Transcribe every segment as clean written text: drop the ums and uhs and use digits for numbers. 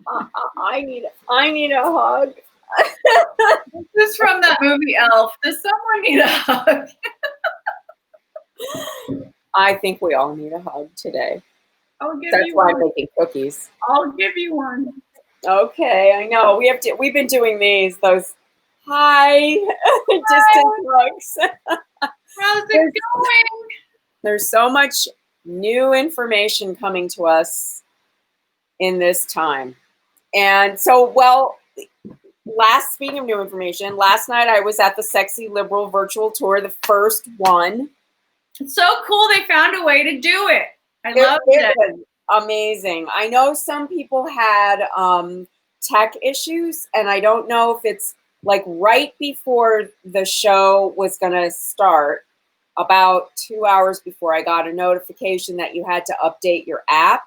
I need a hug. This is from that movie Elf. Does someone need a hug? I think we all need a hug today. I'll give That's you why one. I'm making cookies. I'll give you one. Okay, I know. We've been doing those hi distance hugs. How's it going? There's so much new information coming to us in this time. And so, well, speaking of new information, last night I was at the Sexy Liberal virtual tour, the first one. It's so cool they found a way to do it. I loved it. It was amazing. I know some people had tech issues, and I don't know if it's like right before the show was going to start, about 2 hours before, I got a notification that you had to update your app.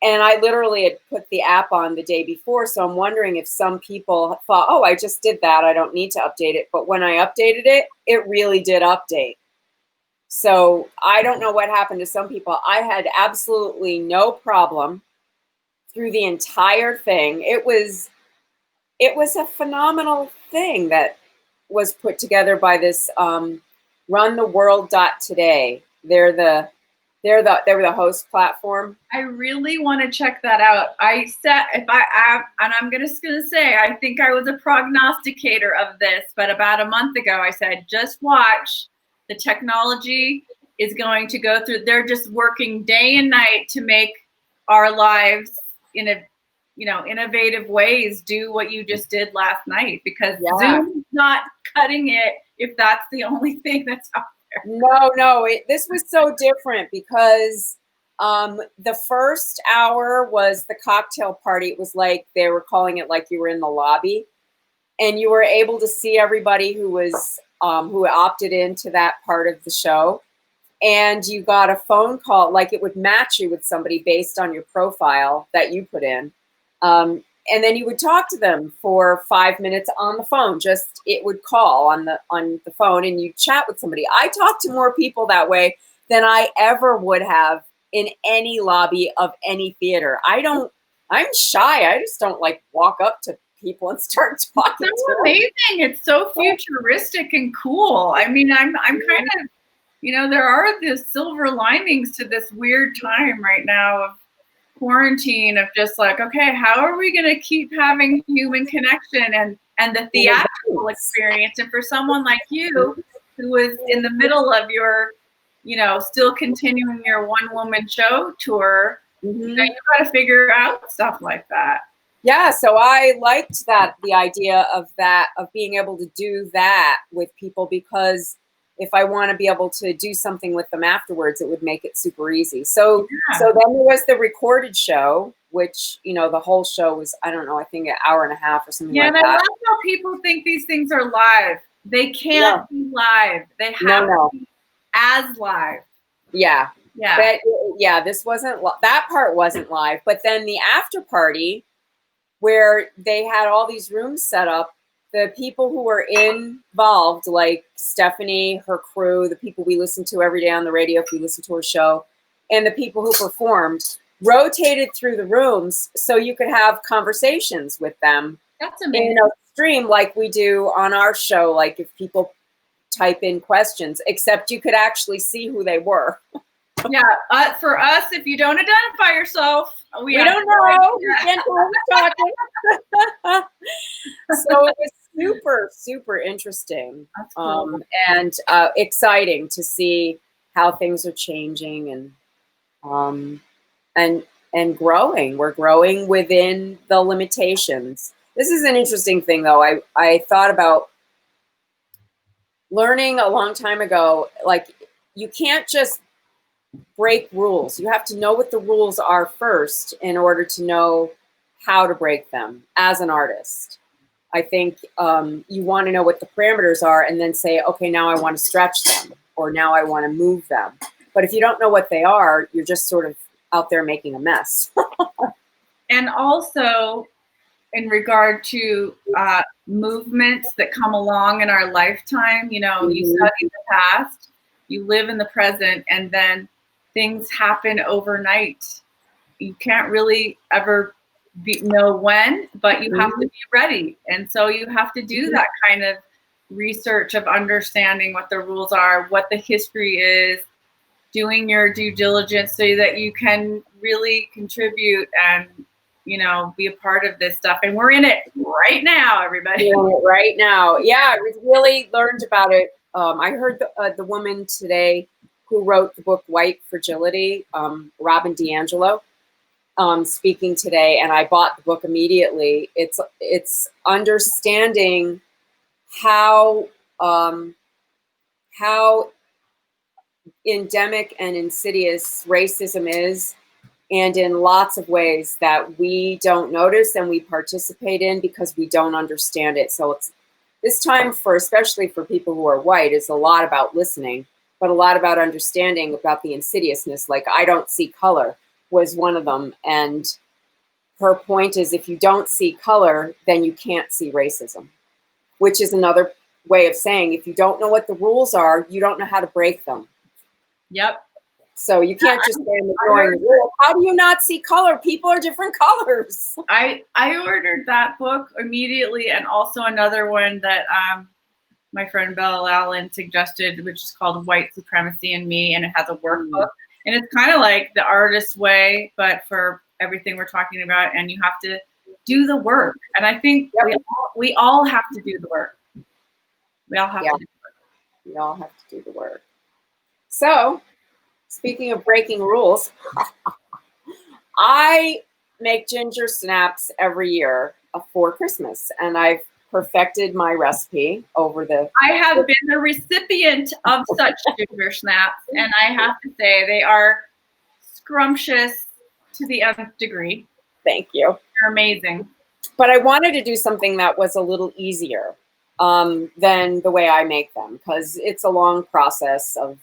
And I literally had put the app on the day before. So I'm wondering if some people thought, oh, I just did that, I don't need to update it. But when I updated it, it really did update. So I don't know what happened to some people. I had absolutely no problem through the entire thing. It was a phenomenal thing that was put together by this runtheworld.today. They were the host platform. I really want to check that out. I'm just gonna say, I think I was a prognosticator of this, but about a month ago I said, just watch. The technology is going to go through. They're just working day and night to make our lives innovative ways do what you just did last night, because Zoom's not cutting it if that's the only thing that's out there. No, this was so different because the first hour was the cocktail party. It was like they were calling it like you were in the lobby, and you were able to see everybody who was who opted into that part of the show. And you got a phone call, like it would match you with somebody based on your profile that you put in. And then you would talk to them for 5 minutes on the phone. Just it would call on the phone, and you chat with somebody. I talked to more people that way than I ever would have in any lobby of any theater. I'm shy. I just don't like walk up to people and start talking. It's so amazing. It's so futuristic and cool. I mean, I'm kind of, there are the silver linings to this weird time right now of quarantine, of just like, okay, how are we going to keep having human connection and the theatrical experience? And for someone like you, who was in the middle of your, still continuing your one-woman show tour, you got to figure out stuff like that. Yeah, so I liked the idea of being able to do that with people, because if I want to be able to do something with them afterwards, it would make it super easy. So then there was the recorded show, which, the whole show was, I don't know, I think an hour and a half or something like that. Yeah, and I love how people think these things are live. They can't be live. They have to be as live. Yeah. Yeah. But, this wasn't, that part wasn't live. But then the after party, where they had all these rooms set up, the people who were involved, like Stephanie, her crew, the people we listen to every day on the radio if you listen to her show, and the people who performed, rotated through the rooms so you could have conversations with them. That's amazing. In a stream like we do on our show, like if people type in questions, except you could actually see who they were. Yeah, for us, if you don't identify yourself, we don't know. We can't know who's talking. So it was super, super interesting. That's cool. And exciting to see how things are changing and growing. We're growing within the limitations. This is an interesting thing, though. I thought about learning a long time ago, like you can't just break rules. You have to know what the rules are first in order to know how to break them as an artist. I think you want to know what the parameters are and then say, okay, now I want to stretch them, or now I want to move them. But if you don't know what they are, you're just sort of out there making a mess. And also, in regard to movements that come along in our lifetime, you study the past, you live in the present, and then things happen overnight. You can't really ever know when, but you have to be ready. And so you have to do that kind of research of understanding what the rules are, what the history is, doing your due diligence so that you can really contribute and, you know, be a part of this stuff. And we're in it right now, everybody. We're in it right now. Yeah, we really learned about it. I heard the woman today who wrote the book White Fragility, Robin DiAngelo, speaking today, and I bought the book immediately. It's understanding how endemic and insidious racism is, and in lots of ways that we don't notice and we participate in because we don't understand it. So it's this time, for especially for people who are white, is a lot about listening, but a lot about understanding about the insidiousness. Like, I don't see color was one of them. And her point is, if you don't see color, then you can't see racism, which is another way of saying, if you don't know what the rules are, you don't know how to break them. Yep. So you can't just stand ignoring the rule. How do you not see color? People are different colors. I ordered that book immediately, and also another one that my friend Bella Allen suggested, which is called White Supremacy and Me, and it has a workbook. And it's kind of like The Artist's Way, but for everything we're talking about, and you have to do the work. And I think we all have to do the work. We all have to do the work. We all have to do the work. So, speaking of breaking rules, I make ginger snaps every year for Christmas, and I've perfected my recipe over the... I have been the recipient of such ginger snaps, and I have to say they are scrumptious to the nth degree. Thank you. They're amazing. But I wanted to do something that was a little easier than the way I make them, because it's a long process of...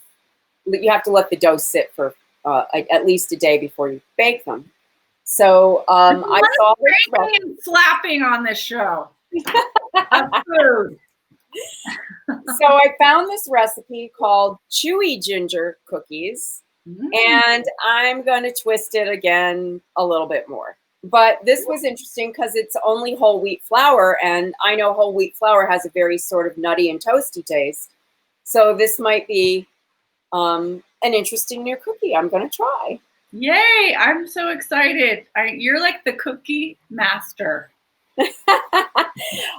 You have to let the dough sit for at least a day before you bake them. So I saw this and slapping on this show. Food. So I found this recipe called chewy ginger cookies, and I'm going to twist it again a little bit more. But this was interesting because it's only whole wheat flour, and I know whole wheat flour has a very sort of nutty and toasty taste. So this might be an interesting new cookie I'm going to try. Yay! I'm so excited. You're like the cookie master.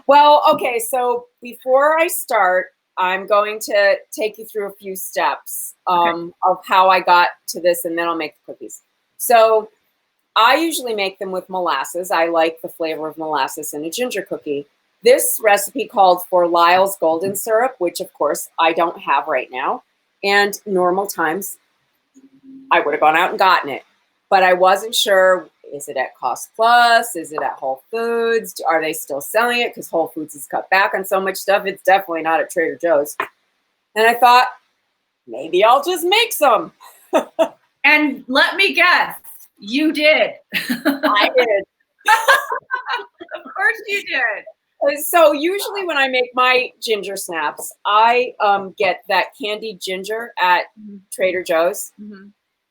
Well, okay, so before I start, I'm going to take you through a few steps of how I got to this, and then I'll make the cookies. So I usually make them with molasses. I like the flavor of molasses in a ginger cookie. This recipe called for Lyle's golden syrup, which of course I don't have right now. And normal times, I would have gone out and gotten it. But I wasn't sure, is it at Cost Plus? Is it at Whole Foods? Are they still selling it? Because Whole Foods has cut back on so much stuff. It's definitely not at Trader Joe's. And I thought, maybe I'll just make some. And let me guess, you did. I did. Of course you did. So usually when I make my ginger snaps, I get that candied ginger at Trader Joe's,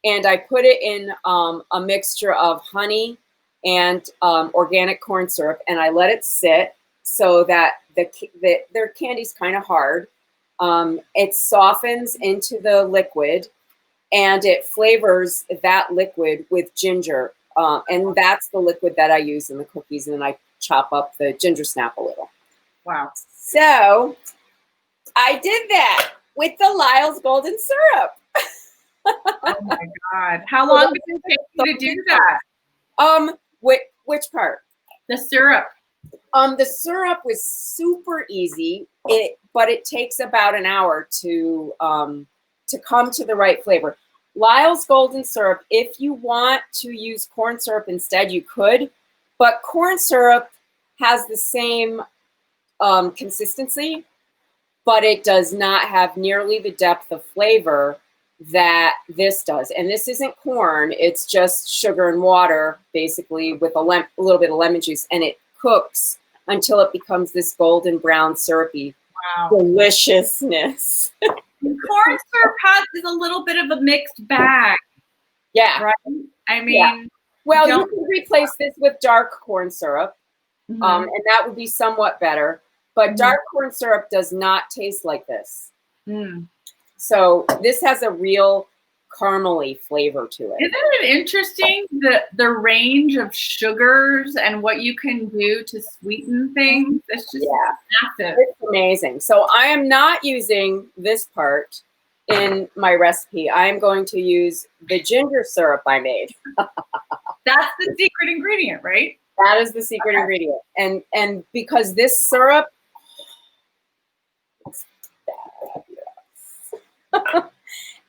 and I put it in a mixture of honey and organic corn syrup, and I let it sit so that their candy's kind of hard. It softens into the liquid, and it flavors that liquid with ginger, and that's the liquid that I use in the cookies, and then I chop up the ginger snap a little. Wow. So I did that with the Lyle's golden syrup. Oh my God. How long did it take you to do that? Which part? The syrup. The syrup was super easy, but it takes about an hour to come to the right flavor. Lyle's golden syrup, if you want to use corn syrup instead, you could, but corn syrup has the same consistency, but it does not have nearly the depth of flavor that this does. And this isn't corn, it's just sugar and water, basically, with a little bit of lemon juice, and it cooks until it becomes this golden brown syrupy deliciousness. Corn syrup is a little bit of a mixed bag. Yeah. Right? I mean, Well, you can replace this with dark corn syrup, and that would be somewhat better. But dark corn syrup does not taste like this. So this has a real caramely flavor to it. Isn't it interesting the range of sugars and what you can do to sweeten things? It's just massive. It's amazing. So I am not using this part in my recipe. I am going to use the ginger syrup I made. That's the secret ingredient, right? That is the secret ingredient. And because this syrup, it's fabulous.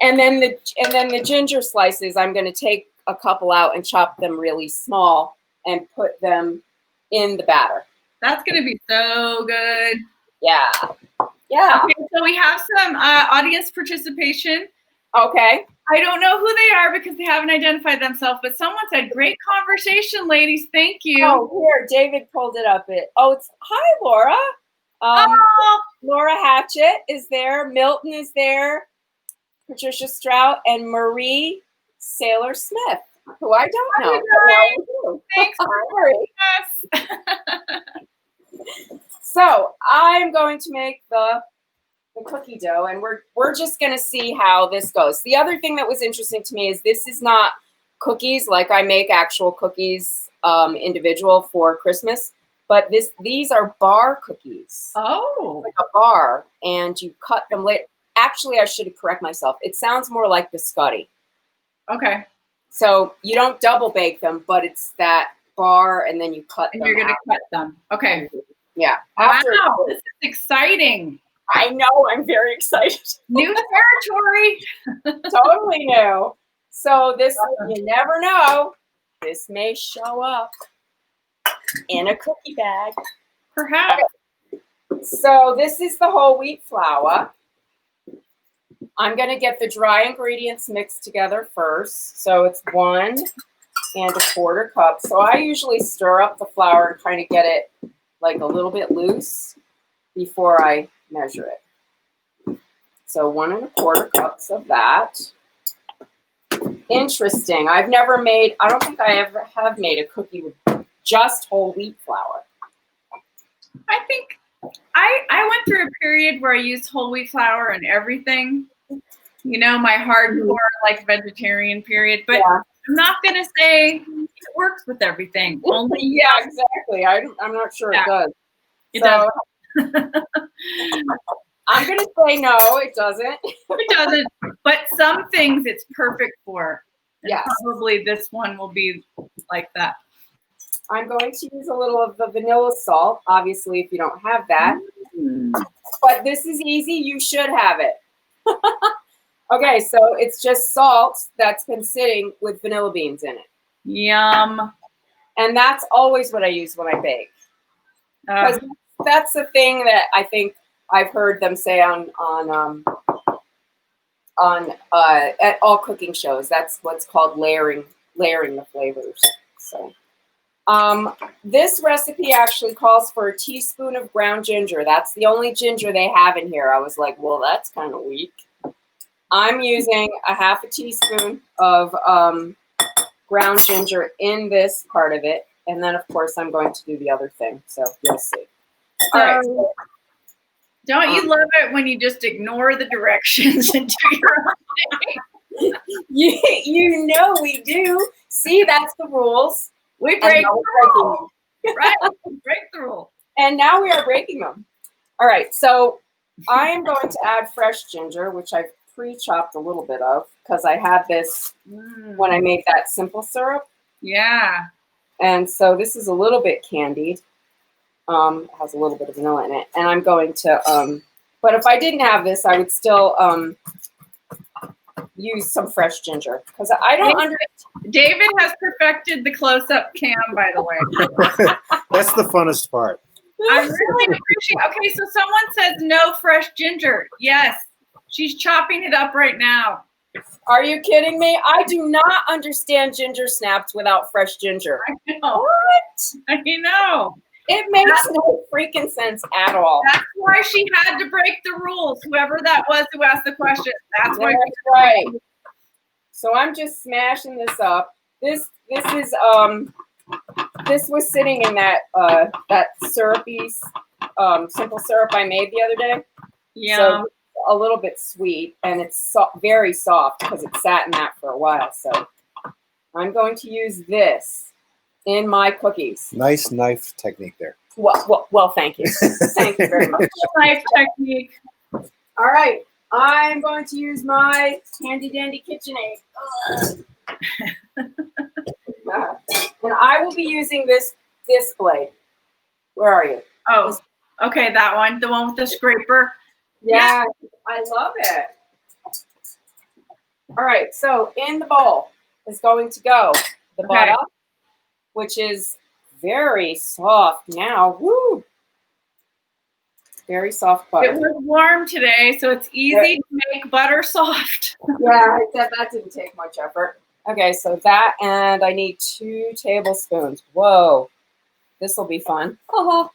and then the ginger slices, I'm going to take a couple out and chop them really small and put them in the batter. That's going to be so good. Yeah. Yeah. Okay, so we have some audience participation. Okay. I don't know who they are because they haven't identified themselves, but someone said, great conversation, ladies. Thank you. Oh, here, David pulled it up. It's hi, Laura. Laura Hatchett is there. Milton is there. Patricia Strout and Marie Sailor Smith, who I don't know. Thanks for Marie. us. So I'm going to make the cookie dough, and we're just going to see how this goes. The other thing that was interesting to me is this is not cookies like I make actual cookies individual for Christmas, but these are bar cookies. Oh. Like a bar, and you cut them later. Actually, I should correct myself. It sounds more like biscotti. Okay. So you don't double bake them, but it's that bar, and then you cut them. And you're going to cut them. Okay. Yeah. Wow, this is exciting. I know. I'm very excited. New territory. Totally new. So this, you never know. This may show up in a cookie bag. Perhaps. Okay. So this is the whole wheat flour. I'm going to get the dry ingredients mixed together first. So it's 1 1/4 cup. So I usually stir up the flour and kind of get it like a little bit loose before I measure it. So 1 1/4 cups of that. Interesting. I don't think I ever have made a cookie with just whole wheat flour. I think I went through a period where I used whole wheat flour and everything. You know, my hardcore like vegetarian period. But I'm not gonna say it works with everything. Only exactly. I'm not sure it does. It does. I'm gonna say no, it doesn't. It doesn't. But some things it's perfect for. And yes. Probably this one will be like that. I'm going to use a little of the vanilla salt, obviously, if you don't have that. But this is easy. You should have it. Okay, so it's just salt that's been sitting with vanilla beans in it. Yum. And that's always what I use when I bake. Because that's the thing that I think I've heard them say at all cooking shows. That's what's called layering the flavors. So this recipe actually calls for a teaspoon of ground ginger. That's the only ginger they have in here. I was like, well, that's kind of weak. I'm using a 1/2 teaspoon of ground ginger in this part of it. And then, of course, I'm going to do the other thing. So you'll see. All right. Don't you love it when you just ignore the directions and do your own thing? You know we do. See, that's the rules. We break the rules. Right. We break the rules. And now we are breaking them. All right. So I am going to add fresh ginger, which I've pre-chopped a little bit of because I had this when I made that simple syrup. Yeah. And so this is a little bit candied. It has a little bit of vanilla in it. And I'm going to, but if I didn't have this, I would still use some fresh ginger because I don't understand. David has perfected the close-up cam, by the way. That's the funnest part. I really appreciate. Okay, so someone says no fresh ginger. Yes, she's chopping it up right now. Are you kidding me? I do not understand ginger snaps without fresh ginger. I know. What? I know. It makes no freaking sense at all. That's why she had to break the rules. Whoever that was who asked the question. That's why. That's right. So I'm just smashing this up. This this was sitting in that that syrupy simple syrup I made the other day. Yeah. So a little bit sweet, and it's very soft because it sat in that for a while. So I'm going to use this in my cookies. Nice knife technique there. Well, thank you. Thank you very much. Life technique. All right, I'm going to use my handy dandy KitchenAid. And I will be using this blade. Where are you? Oh, okay, that one, the one with the scraper. Yeah, I love it. All right, so in the bowl is going to go the butter, which is very soft now. Woo! Very soft butter. It was warm today, so it's easy to make butter soft. Yeah, that didn't take much effort. Okay, so that, and I need 2 tablespoons. Whoa, this will be fun. Oh,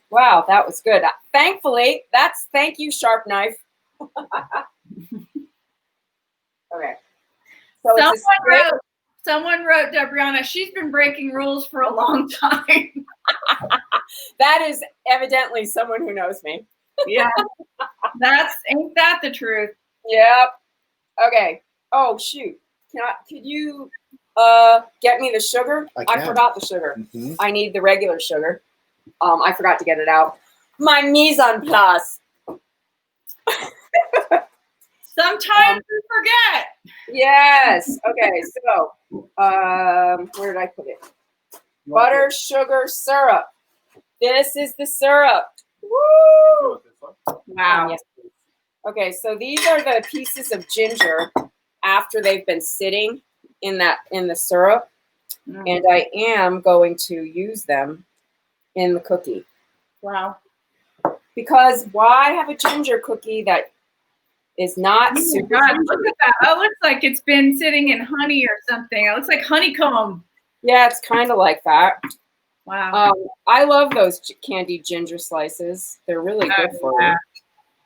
wow, that was good. Thankfully, thank you, sharp knife. Okay. So someone wrote, Debrianna, she's been breaking rules for a long time. That is evidently someone who knows me. Yeah, ain't that the truth? Yep. Okay. Oh shoot. Could you get me the sugar? I forgot the sugar. Mm-hmm. I need the regular sugar. I forgot to get it out. My mise en place. Sometimes we forget. Yes. Okay. So, where did I put it? Butter, sugar, syrup. This is the syrup. Woo! Wow. Yes. Okay. So these are the pieces of ginger after they've been sitting in the syrup, and I am going to use them in the cookie. Wow. Because why have a ginger cookie that is not super God, look at that. That looks like it's been sitting in honey or something. It looks like honeycomb. Yeah, it's kind of like that. Wow. I love those candied ginger slices. They're really good for you.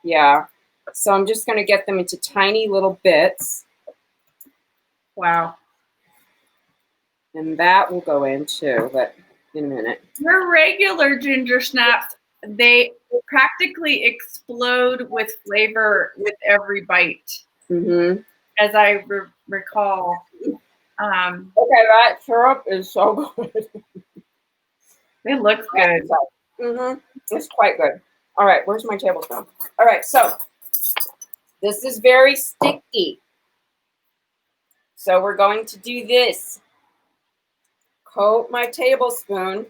Yeah. So I'm just going to get them into tiny little bits. Wow. And that will go in too, but in a minute. Your regular ginger snaps, they practically explode with flavor with every bite. Mm-hmm. As I recall. Okay, that syrup is so good. It looks good. Mm-hmm. It's quite good. All right, where's my tablespoon? All right, so this is very sticky. So we're going to do this. Coat my tablespoon.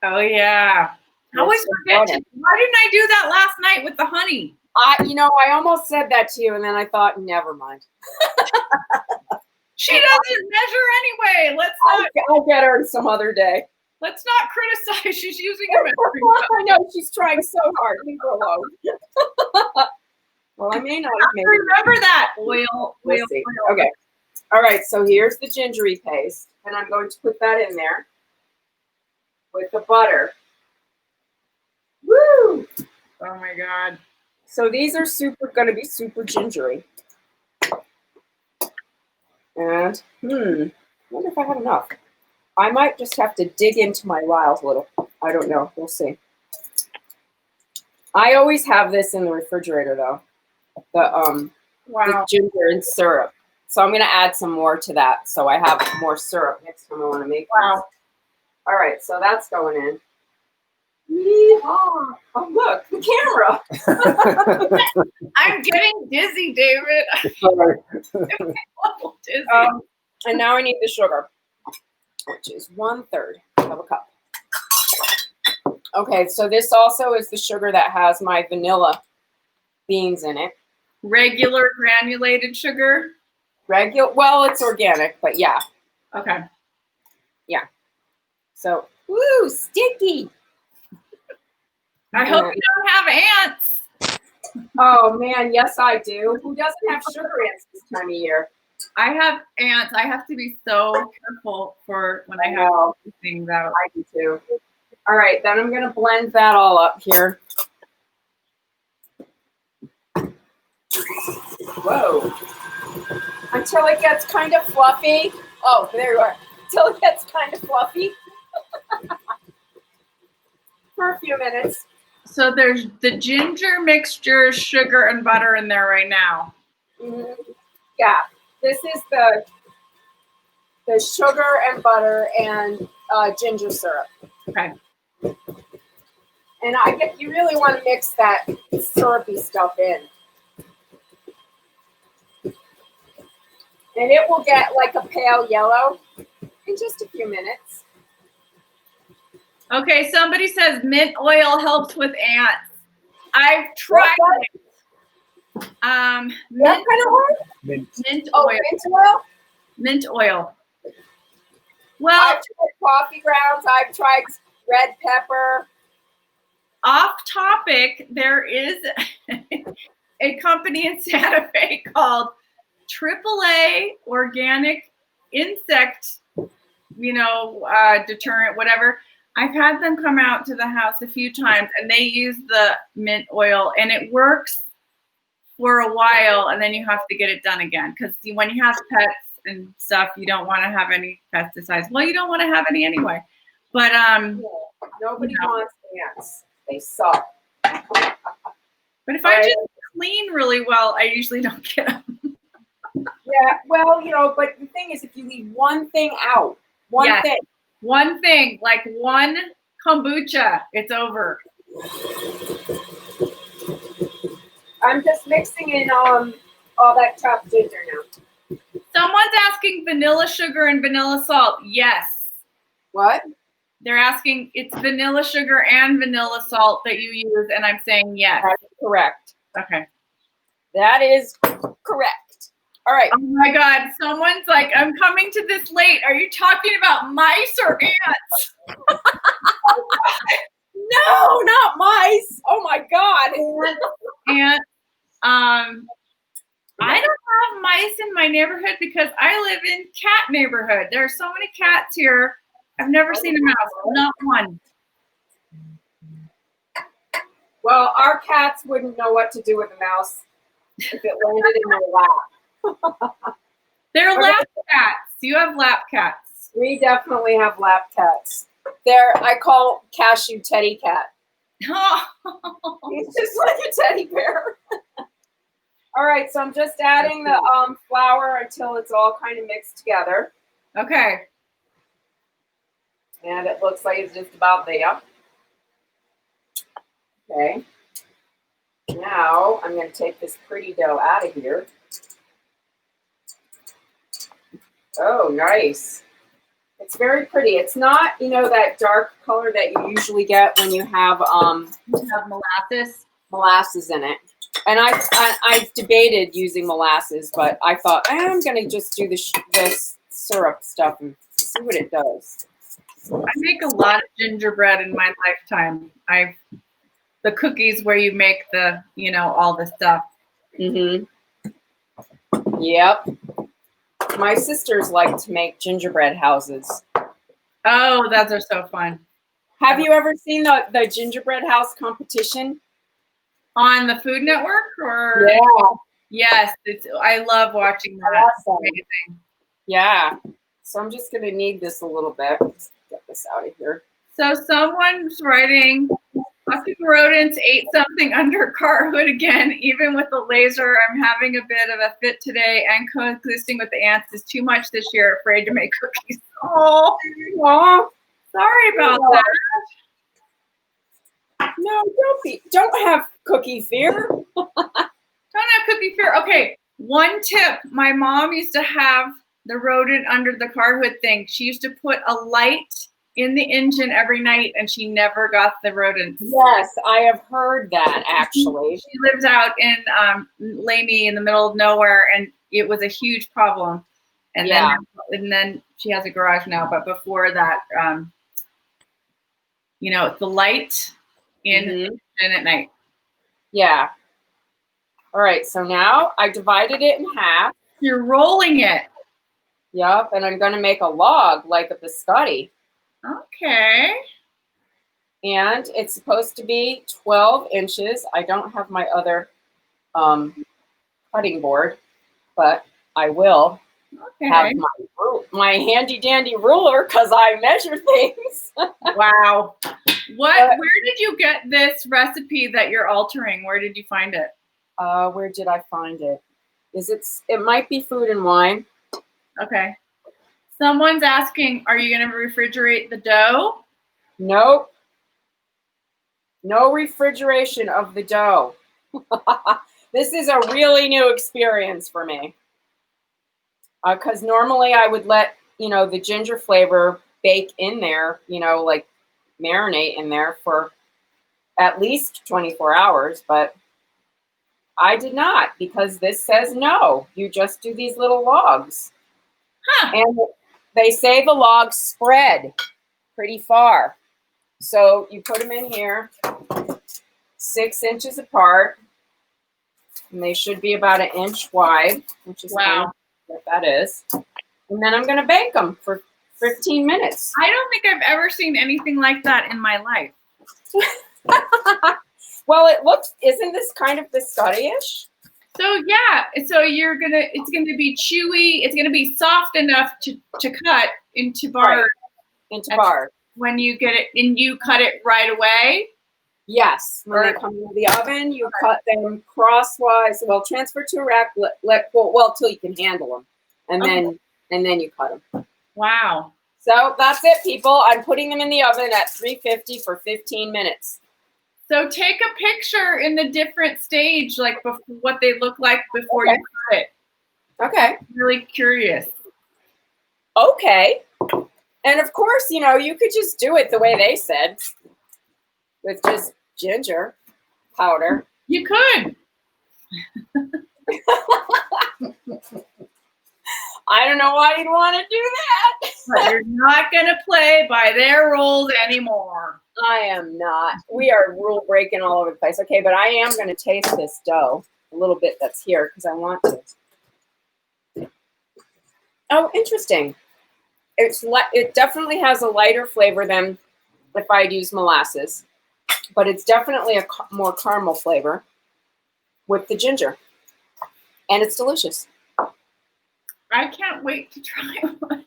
Oh, yeah. I always forget to. Why didn't I do that last night with the honey? I almost said that to you, and then I thought, never mind. She doesn't measure anyway. I'll get her some other day. Let's not criticize. She's using a measuring cup. I know, she's trying so hard. Leave her alone. Well, I may not have made remember that. Oil. Okay. All right, so here's the gingery paste, and I'm going to put that in there with the butter. Woo! Oh my God. So these are going to be super gingery. And, I wonder if I have enough. I might just have to dig into my vials a little. I don't know. We'll see. I always have this in the refrigerator, though. The ginger and syrup. So I'm going to add some more to that so I have more syrup next time I want to make this. All right, so that's going in. Yeehaw. Oh, look, the camera. I'm getting dizzy, David. Dizzy. And now I need the sugar, which is 1/3 of a cup. Okay, so this also is the sugar that has my vanilla beans in it. Regular granulated sugar? Well, it's organic, but yeah. Okay. Yeah. So, woo, sticky. I hope you don't have ants. Oh, man, yes, I do. Who doesn't have sugar ants this time of year? I have ants. I have to be so careful for when I have these things out. I do too. All right, then I'm going to blend that all up here. Whoa. Until it gets kind of fluffy. Oh, there you are. till it gets kind of fluffy for a few minutes. So there's the ginger mixture, sugar, and butter in there right now. Mm-hmm. Yeah, this is the sugar and butter and ginger syrup. Okay. And you really want to mix that syrupy stuff in. And it will get like a pale yellow in just a few minutes. Okay, somebody says mint oil helps with ants. I've tried it. What kind of oil? Mint Oh, oil. mint oil? Mint oil. Well, I've tried coffee grounds. I've tried red pepper. Off topic, there is a company in Santa Fe called AAA Organic Insect, deterrent, whatever. I've had them come out to the house a few times, and they use the mint oil, and it works for a while, and then you have to get it done again. Because when you have pets and stuff, you don't want to have any pesticides. Well, you don't want to have any anyway. But Nobody wants ants. They suck. But if I just clean really well, I usually don't get them. Yeah, well, but the thing is, if you leave one thing out, one thing, like one kombucha, it's over. I'm just mixing in all that chopped ginger now. Someone's asking vanilla sugar and vanilla salt. Yes. What? They're asking, it's vanilla sugar and vanilla salt that you use, and I'm saying yes. That's correct. Okay. That is correct. All right. Oh my God. Someone's like, I'm coming to this late. Are you talking about mice or ants? No, not mice. Oh my God. And I don't have mice in my neighborhood because I live in cat neighborhood. There are so many cats here. I've never seen a mouse, not one. Well, our cats wouldn't know what to do with a mouse if it landed in their lap. They're lap cats. You have lap cats. We definitely have lap cats. I call Cashew Teddy Cat. He's just like a teddy bear. All right, so I'm just adding the flour until it's all kind of mixed together. Okay. And it looks like it's just about there. Okay. Now I'm going to take this pretty dough out of here. Oh, nice. It's very pretty. It's not, that dark color that you usually get when you have molasses in it. And I've debated using molasses, but I thought I'm going to just do this syrup stuff and see what it does. I make a lot of gingerbread in my lifetime. The cookies where you make the, all the stuff. Mm-hmm. Yep. My sisters like to make gingerbread houses. Oh, those are so fun. Have you ever seen the gingerbread house competition? On the Food Network? Or yeah. Yes, I love watching that. It's amazing. Yeah. So I'm just going to knead this a little bit. Let's get this out of here. So someone's writing, fucking rodents ate something under car hood again, even with the laser. I'm having a bit of a fit today, and coexisting with the ants is too much this year. Afraid to make cookies. Oh, sorry about that. No, don't have cookie fear. Don't have cookie fear. Okay, one tip. My mom used to have the rodent under the car hood thing. She used to put a light in the engine every night, and she never got the rodents. Yes, I have heard that, actually. She lives out in Layla in the middle of nowhere, and it was a huge problem. And then she has a garage now, but before that, the light in at night. Yeah. All right, so now I divided it in half. You're rolling it. Yep, and I'm going to make a log like a biscotti. Okay. And it's supposed to be 12 inches. I don't have my other cutting board, but I will. have Okay. my handy dandy ruler because I measure things. Wow. Where did you get this recipe that you're altering? Where did you find it? Where did I find it? It might be Food and Wine. Okay. Someone's asking, are you going to refrigerate the dough? Nope. No refrigeration of the dough. This is a really new experience for me. Because normally I would let, the ginger flavor bake in there, like marinate in there for at least 24 hours. But I did not, because this says no. You just do these little logs. Huh. And they say the logs spread pretty far. So you put them in here, 6 inches apart, and they should be about 1 inch wide, which is kind of what that is. And then I'm going to bake them for 15 minutes. I don't think I've ever seen anything like that in my life. Well, isn't this kind of biscotti-ish? So yeah, it's gonna be chewy. It's gonna be soft enough to cut into bars. Right. Into bars. When you get it, and you cut it right away. Yes, when they come into the oven, you cut them crosswise. Well, transfer to a rack. Till you can handle them, and then you cut them. Wow. So that's it, people. I'm putting them in the oven at 350 for 15 minutes. So take a picture in the different stage, like what they look like before you cut it. Okay. I'm really curious. Okay. And of course, you could just do it the way they said, with just ginger powder. You could. I don't know why you'd want to do that. But you're not going to play by their rules anymore. I am not. We are rule breaking all over the place. Okay, but I am going to taste this dough, a little bit that's here, because I want to. Oh, interesting. It definitely has a lighter flavor than if I'd used molasses, but it's definitely a more caramel flavor with the ginger, and it's delicious. I can't wait to try one.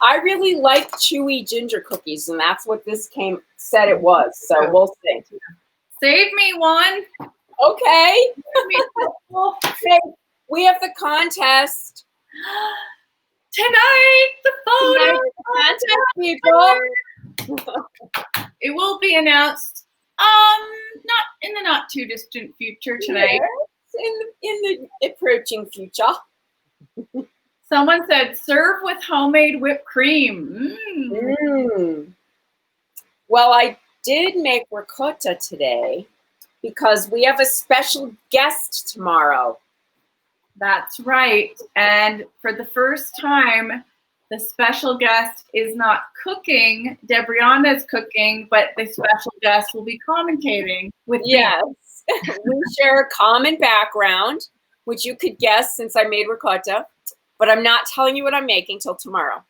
I really like chewy ginger cookies, and that's what this said it was. So we'll see. Save me one. Okay. Hey, we have the contest tonight. The photo people. It will be announced. Not in the not too distant future tonight. Yes, in the approaching future. Someone said, serve with homemade whipped cream. Well, I did make ricotta today because we have a special guest tomorrow. That's right. And for the first time, the special guest is not cooking. Debrianna is cooking, but the special guest will be commentating with me. Yes. We share a common background, which you could guess since I made ricotta. But I'm not telling you what I'm making till tomorrow.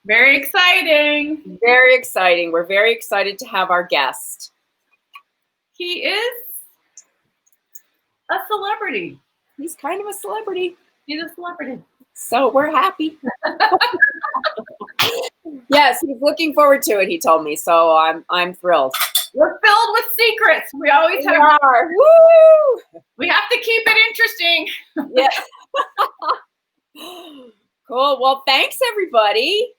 Very exciting. Very exciting. We're very excited to have our guest. He is a celebrity. He's kind of a celebrity. He's a celebrity. So we're happy. Yes, he's looking forward to it, he told me. So I'm thrilled. We're filled with secrets. We always have. Woo! We have to keep it interesting. Yeah. Cool. Well, thanks, everybody.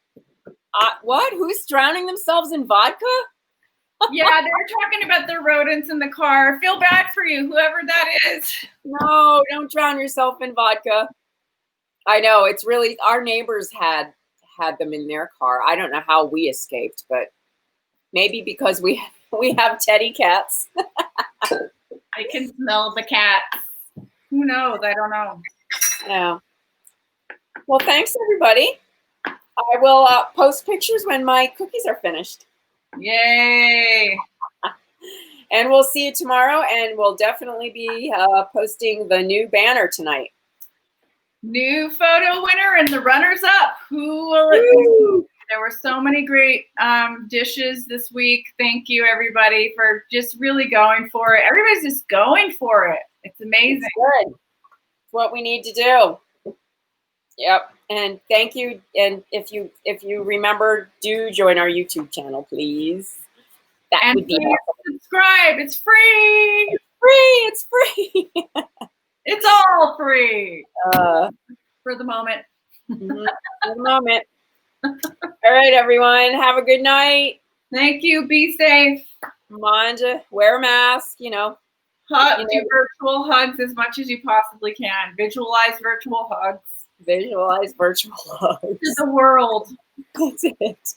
What? Who's drowning themselves in vodka? Yeah, they're talking about the rodents in the car. Feel bad for you, whoever that is. No, don't drown yourself in vodka. I know. It's really, our neighbors had them in their car. I don't know how we escaped, but maybe because we have teddy cats. I can smell the cats. Who knows? I don't know. Yeah. Well, thanks, everybody. I will post pictures when my cookies are finished. Yay. And we'll see you tomorrow, and we'll definitely be posting the new banner tonight. New photo winner and the runners up. Who will it be? There were so many great dishes this week. Thank you, everybody, for just really going for it. Everybody's just going for it. It's amazing. It's good. what we need to do. Yep. And thank you. And if you remember, do join our YouTube channel, please. That And would be please subscribe. It's free. free. It's free. It's all free For for the moment. the moment. All right, everyone. Have a good night. Thank you. Be safe. Manja, wear a mask, you know. Do virtual hugs as much as you possibly can. Visualize virtual hugs. Visualize virtual hugs. To the world. That's it.